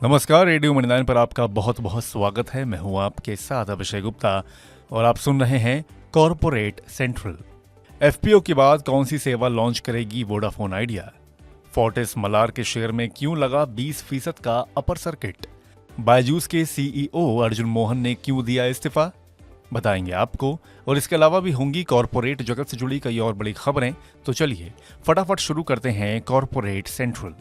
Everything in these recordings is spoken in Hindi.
नमस्कार, रेडियो 99 पर आपका बहुत बहुत स्वागत है। मैं हूं आपके साथ अभिषेक गुप्ता और आप सुन रहे हैं कॉर्पोरेट सेंट्रल। एफपीओ के बाद कौन सी सेवा लॉन्च करेगी वोडाफोन आइडिया? फोर्टिस मलार के शेयर में क्यों लगा 20% का अपर सर्किट? बायजूस के सीईओ अर्जुन मोहन ने क्यों दिया इस्तीफा? बताएंगे आपको। और इसके अलावा भी होंगी कॉर्पोरेट जगत से जुड़ी कई और बड़ी खबरें। तो चलिए फटाफट शुरू करते हैं कॉर्पोरेट सेंट्रल।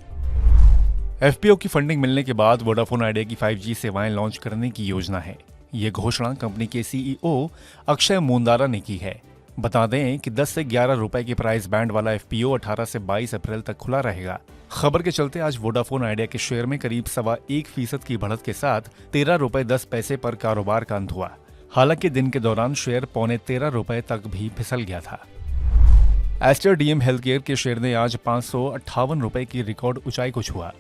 एफपीओ की फंडिंग मिलने के बाद वोडाफोन आइडिया की 5G सेवाएं लॉन्च करने की योजना है। ये घोषणा कंपनी के सीईओ अक्षय मुंदारा ने की है। बता दें कि 10 से 11 रुपए के प्राइस बैंड वाला एफपीओ 18 से 22 अप्रैल तक खुला रहेगा। खबर के चलते आज वोडाफोन आइडिया के शेयर में करीब 1.25% की बढ़त के साथ 13 रुपए 10 पैसे पर कारोबार का अंत हुआ। हालांकि दिन के दौरान शेयर 13.25 रुपए तक भी फिसल गया था। एस्टर डीएम हेल्थकेयर के शेयर ने आज 558 रुपए की रिकॉर्ड ऊंचाई को छुआ।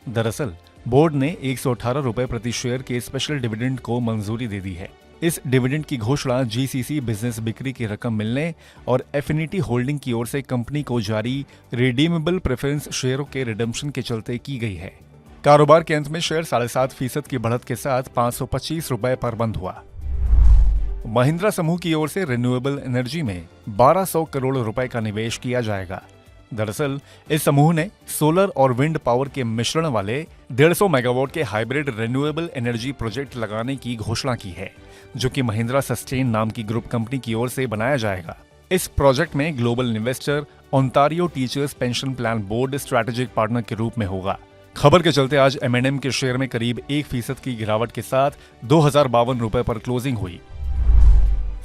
दरअसल बोर्ड ने 118 रुपए प्रति शेयर के स्पेशल डिविडेंड को मंजूरी दे दी है। इस डिविडेंड की घोषणा जीसीसी बिजनेस बिक्री की रकम मिलने और एफिनिटी होल्डिंग की ओर से कंपनी को जारी रिडीमेबल प्रेफरेंस शेयरों के रिडम्पशन के चलते की गई है। कारोबार के अंत में शेयर 7.5% की बढ़त के साथ 525 रुपए पर बंद हुआ। महिंद्रा समूह की ओर से रिन्यूएबल एनर्जी में 1200 करोड़ रुपए का निवेश किया जाएगा। दरअसल इस समूह ने सोलर और विंड पावर के मिश्रण वाले 150 मेगावाट के हाइब्रिड रिन्यूएबल एनर्जी प्रोजेक्ट लगाने की घोषणा की है, जो कि महिंद्रा सस्टेन नाम की ग्रुप कंपनी की ओर से बनाया जाएगा। इस प्रोजेक्ट में global investor Ontario teachers pension plan board strategic partner के रूप में होगा। खबर के चलते आज एमएनएम के शेयर में करीब 1% की गिरावट के साथ 2052 रुपए पर क्लोजिंग हुई।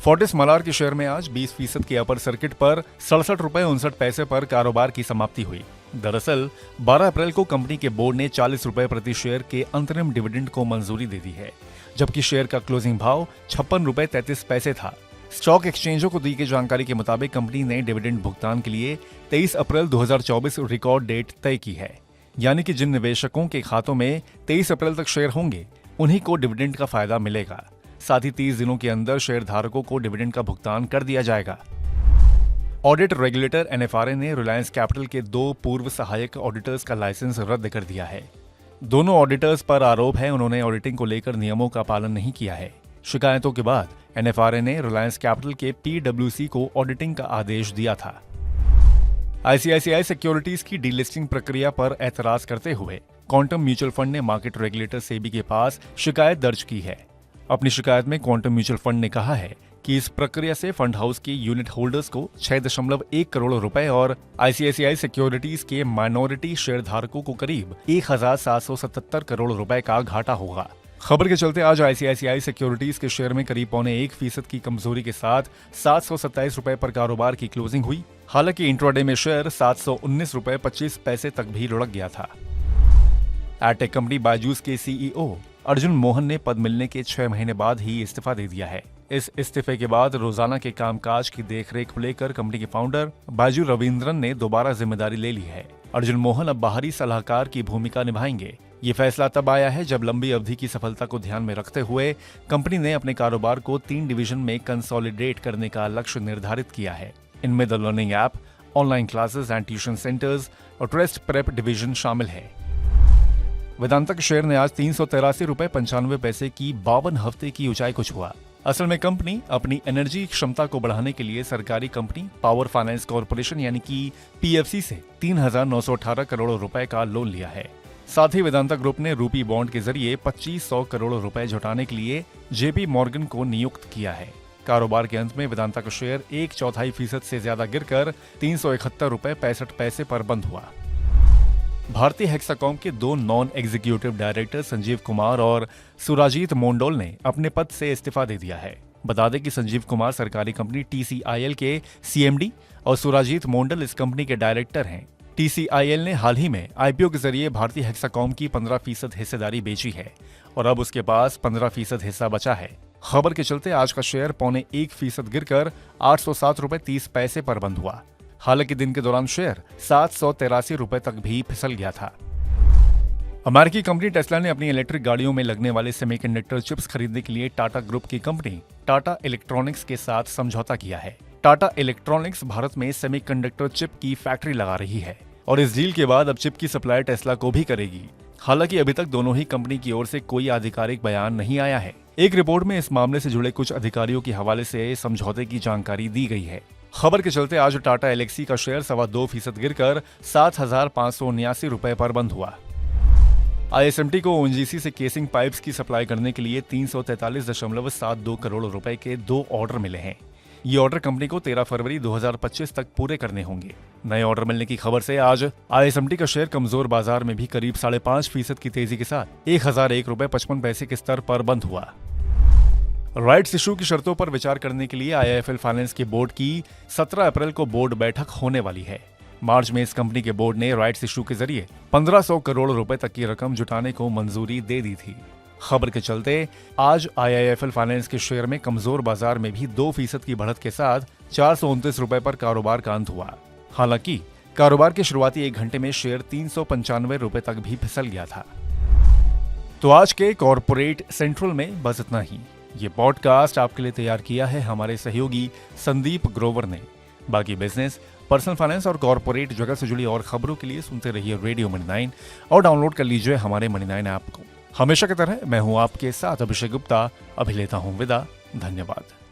फोर्टिस मलार के शेयर में आज 20% के अपर सर्किट पर 67 रुपए 59 पैसे पर कारोबार की समाप्ति हुई। दरअसल 12 अप्रैल को कंपनी के बोर्ड ने 40 रुपए प्रति शेयर के अंतरिम डिविडेंड को मंजूरी दे दी है, जबकि शेयर का क्लोजिंग भाव 56 रुपए 33 पैसे था। स्टॉक एक्सचेंजों को दी गई जानकारी के मुताबिक कंपनी ने डिविडेंड भुगतान के लिए 23 अप्रैल 2024 रिकॉर्ड डेट तय की है। यानी कि जिन निवेशकों के खातों में 23 अप्रैल तक शेयर होंगे, उन्हीं को डिविडेंड का फायदा मिलेगा। साथ ही 30 दिनों के अंदर शेयर धारकों को डिविडेंड का भुगतान कर दिया जाएगा। ऑडिट रेगुलेटर एनएफआरए ने रिलायंस कैपिटल के 2 पूर्व सहायक ऑडिटर्स का लाइसेंस रद्द कर दिया है। दोनों ऑडिटर्स पर आरोप है उन्होंने ऑडिटिंग को लेकर नियमों का पालन नहीं किया है। शिकायतों के बाद एनएफआरए ने रिलायंस कैपिटल के पीडब्ल्यूसी को ऑडिटिंग का आदेश दिया था। आईसीआईसीआई सिक्योरिटीज की डीलिस्टिंग प्रक्रिया पर एतराज करते हुए क्वांटम म्यूचुअल फंड ने मार्केट रेगुलेटर सेबी के पास शिकायत दर्ज की है। अपनी शिकायत में क्वांटम म्यूचुअल फंड ने कहा है कि इस प्रक्रिया से फंड हाउस की यूनिट होल्डर्स को 6.1 करोड़ रुपए और आईसीआईसीआई सिक्योरिटीज के माइनॉरिटी शेयर धारकों को करीब 1777 करोड़ रुपए का घाटा होगा। खबर के चलते आज आईसीआईसीआई सिक्योरिटीज के शेयर में करीब 0.25% की कमजोरी के साथ 727 रुपए पर कारोबार की क्लोजिंग हुई। हालांकि इंट्राडे में शेयर 719 रुपए 25 पैसे तक भी लुढ़क गया था। एडटेक कंपनी बायजूस के सीईओ अर्जुन मोहन ने पद मिलने के 6 महीने बाद ही इस्तीफा दे दिया है। इस इस्तीफे के बाद रोजाना के कामकाज की देखरेख को लेकर कंपनी के फाउंडर बायजू रविंद्रन ने दोबारा जिम्मेदारी ले ली है। अर्जुन मोहन अब बाहरी सलाहकार की भूमिका निभाएंगे। ये फैसला तब आया है जब लंबी अवधि की सफलता को ध्यान में रखते हुए कंपनी ने अपने कारोबार को 3 डिवीजन में कंसोलिडेट करने का लक्ष्य निर्धारित किया है। इनमें the learning app, online classes and tuition centres और टेस्ट प्रेप डिवीजन शामिल है। वेदांता के शेयर ने आज 383 रुपए 95 पैसे की 52 हफ्ते की ऊंचाई को छुआ। असल में कंपनी अपनी एनर्जी क्षमता को बढ़ाने के लिए सरकारी कंपनी पावर फाइनेंस कॉर्पोरेशन यानी कि पीएफसी से 3,918 करोड़ रुपए का लोन लिया है। साथ ही वेदांता ग्रुप ने रूपी बॉन्ड के जरिए 2500 करोड़ रुपए जुटाने के लिए जेपी मॉर्गन को नियुक्त किया है। कारोबार के अंत में वेदांता का शेयर 1/4% से ज्यादा गिरकर 371 रुपए 65 पैसे पर बंद हुआ। भारतीय हेक्साकॉम के 2 non executive director Sanjeev Kumar और सुराजीत मोंडोल ने अपने पद से इस्तीफा दे दिया है। बता दें कि संजीव कुमार सरकारी कंपनी टीसीआईएल के सीएमडी और सुराजीत मोंडल इस कंपनी के डायरेक्टर हैं। टीसीआईएल ने हाल ही में आईपीओ के जरिए भारतीय हेक्साकॉम की 15% हिस्सेदारी बेची है और अब उसके पास 15% हिस्सा बचा है। खबर के चलते आज का शेयर 0.25% गिरकर 807 रुपए 30 पैसे पर बंद हुआ। हालांकि दिन के दौरान शेयर 783 रुपए तक भी फिसल गया था। अमेरिकी कंपनी टेस्ला ने अपनी इलेक्ट्रिक गाड़ियों में लगने वाले सेमीकंडक्टर चिप्स खरीदने के लिए टाटा ग्रुप की कंपनी टाटा इलेक्ट्रॉनिक्स के साथ समझौता किया है। टाटा इलेक्ट्रॉनिक्स भारत में सेमीकंडक्टर चिप की फैक्ट्री लगा रही है और इस डील के बाद अब चिप की सप्लाई टेस्ला को भी करेगी। हालांकि अभी तक दोनों ही कंपनी की ओर से कोई आधिकारिक बयान नहीं आया है। एक रिपोर्ट में इस मामले से जुड़े कुछ अधिकारियों के हवाले से समझौते की जानकारी दी गई है। खबर के चलते आज टाटा एलेक्सी का शेयर 2.25% गिरकर 7,579 रुपए पर बंद हुआ। आईएसएमटी को ओएनजीसी से केसिंग पाइप्स की सप्लाई करने के लिए 343.72 करोड़ रुपए के 2 ऑर्डर मिले हैं। ये ऑर्डर कंपनी को 13 फरवरी 2025 तक पूरे करने होंगे। नए ऑर्डर मिलने की खबर से आज आईएसएमटी का शेयर कमजोर बाजार में भी करीब 5.5% की तेजी के साथ 1,001 रुपए 55 पैसे के स्तर पर बंद हुआ। राइट्स इशू की शर्तों पर विचार करने के लिए आईआईएफएल फाइनेंस के बोर्ड की 17 अप्रैल को बोर्ड बैठक होने वाली है। मार्च में इस कंपनी के बोर्ड ने राइट्स इशू के जरिए 1500 करोड़ रुपए तक की रकम जुटाने को मंजूरी दे दी थी। खबर के चलते आज आईआईएफएल फाइनेंस के शेयर में कमजोर बाजार में भी 2% की बढ़त के साथ 429 रुपए पर कारोबार का अंत हुआ। हालांकि कारोबार के शुरुआती 1 घंटे में शेयर 395 रुपए तक भी फिसल गया था। तो आज के कॉर्पोरेट सेंट्रल में बस इतना ही। ये पॉडकास्ट आपके लिए तैयार किया है हमारे सहयोगी संदीप ग्रोवर ने। बाकी बिजनेस, पर्सनल फाइनेंस और कॉर्पोरेट जगत से जुड़ी और खबरों के लिए सुनते रहिए रेडियो मनी 9 और डाउनलोड कर लीजिए हमारे मनी 9 ऐप को। हमेशा की तरह मैं हूं आपके साथ अभिषेक गुप्ता। अभी लेता हूं विदा। धन्यवाद।